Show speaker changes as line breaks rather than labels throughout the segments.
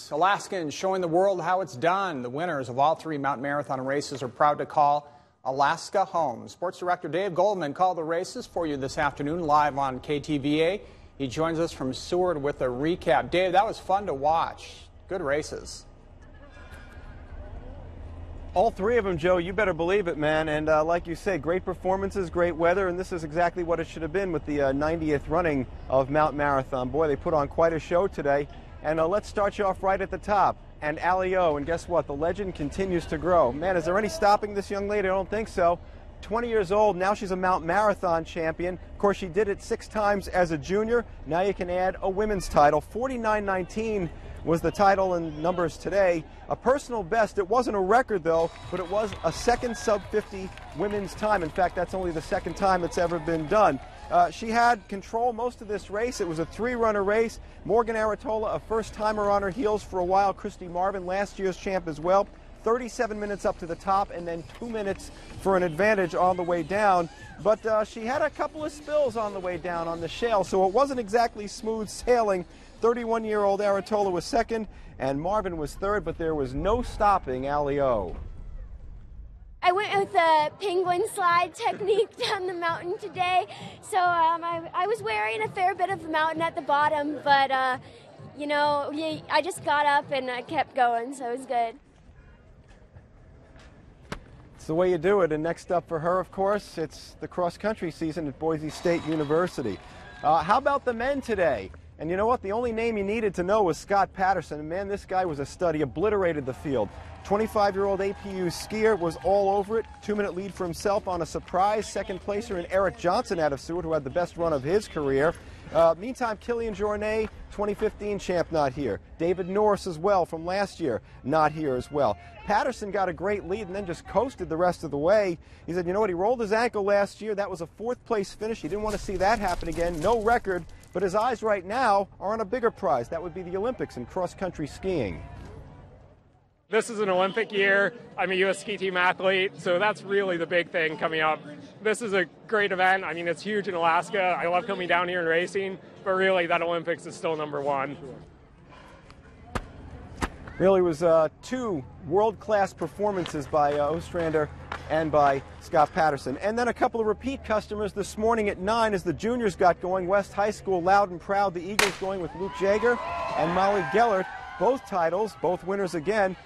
race. Alaskans showing the world how it's done. The winners of all 3 mountain marathon races are proud to call Alaska home. Sports Director Dave Goldman called the races for you this afternoon live on KTVA. He joins us from Seward with a recap. Dave, that was fun to watch. Good races.
All 3 of them, Joe, you better believe it, man. And like you say, great performances, great weather, and this is exactly what it should have been with the 90th running of Mount Marathon. Boy, they put on quite a show today. And let's start you off right at the top. And Allie-O, and guess what? The legend continues to grow. Man, is there any stopping this young lady? I don't think so. 20 years old, now she's a Mount Marathon champion. Of course, she did it 6 times as a junior. Now you can add a women's title. 49:19 was the title in numbers today. A personal best. It wasn't a record, though, but it was a second sub-50 women's time. In fact, that's only the second time it's ever been done. She had control most of this race. It was a 3-runner race. Morgan Aratola, a first-timer on her heels for a while. Christy Marvin, last year's champ as well. 37 minutes up to the top and then 2 minutes for an advantage on the way down. But she had a couple of spills on the way down on the shale, so it wasn't exactly smooth sailing. 31-year-old Aratola was second and Marvin was third, but there was no stopping Allie-O.
I went with the penguin slide technique down the mountain today, so I was wearing a fair bit of the mountain at the bottom, but you know, I just got up and I kept going, so it was good.
It's the way you do it. And next up for her, of course, it's the cross-country season at Boise State University. How about the men today? And you know what? The only name you needed to know was Scott Patterson. And man, this guy was a stud. He obliterated the field. 25-year-old APU skier was all over it. 2-minute lead for himself on a surprise second placer in Eric Johnson out of Seward, who had the best run of his career. Meantime, Killian Jornet, 2015 champ, not here. David Norris as well from last year, not here as well. Patterson got a great lead and then just coasted the rest of the way. He said, you know what, he rolled his ankle last year. That was a 4th place finish. He didn't want to see that happen again. No record, but his eyes right now are on a bigger prize. That would be the Olympics in cross-country skiing.
This is an Olympic year. I'm a U.S. ski team athlete, so that's really the big thing coming up. This is a great event. I mean, it's huge in Alaska. I love coming down here and racing, but really that Olympics is still #1.
Really was 2 world-class performances by Ostrander and by Scott Patterson. And then a couple of repeat customers this morning at 9 as the juniors got going. West High School, loud and proud. The Eagles going with Luke Jaeger and Molly Gellert. Both titles, both winners again.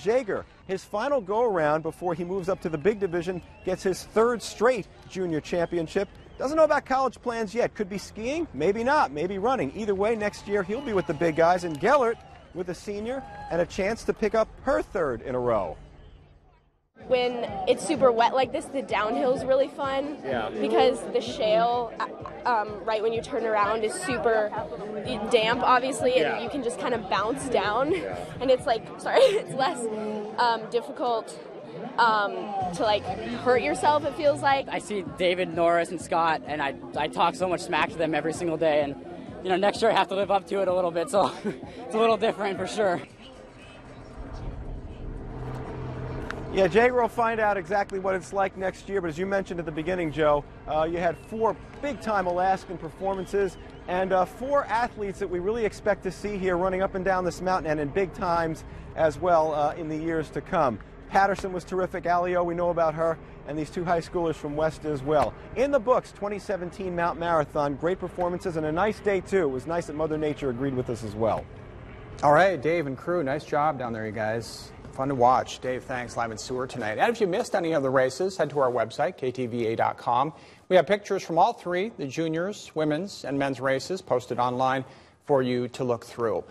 Jaeger, his final go-around before he moves up to the big division, gets his 3rd straight junior championship. Doesn't know about college plans yet. Could be skiing, maybe not, maybe running. Either way, next year he'll be with the big guys. And Gellert with a senior and a chance to pick up her 3rd in a row.
When it's super wet like this, the downhill's really fun because the shale, right when you turn around, is super damp, obviously, and you can just kind of bounce down. And it's like, it's less difficult to like hurt yourself, it feels like.
I see David, Norris, and Scott, and I talk so much smack to them every single day, and you know, next year I have to live up to it a little bit, so it's a little different for sure.
Yeah, Jaeger will find out exactly what it's like next year, but as you mentioned at the beginning, Joe, you had 4 big-time Alaskan performances and 4 athletes that we really expect to see here running up and down this mountain and in big times as well in the years to come. Patterson was terrific. Allie-O, we know about her, and these 2 high schoolers from West as well. In the books, 2017 Mount Marathon, great performances and a nice day, too. It was nice that Mother Nature agreed with us as well.
All right, Dave and crew, nice job down there, you guys. Fun to watch. Dave, thanks. Live in Seward tonight. And if you missed any of the races, head to our website, ktva.com. We have pictures from all 3, the juniors, women's, and men's races, posted online for you to look through.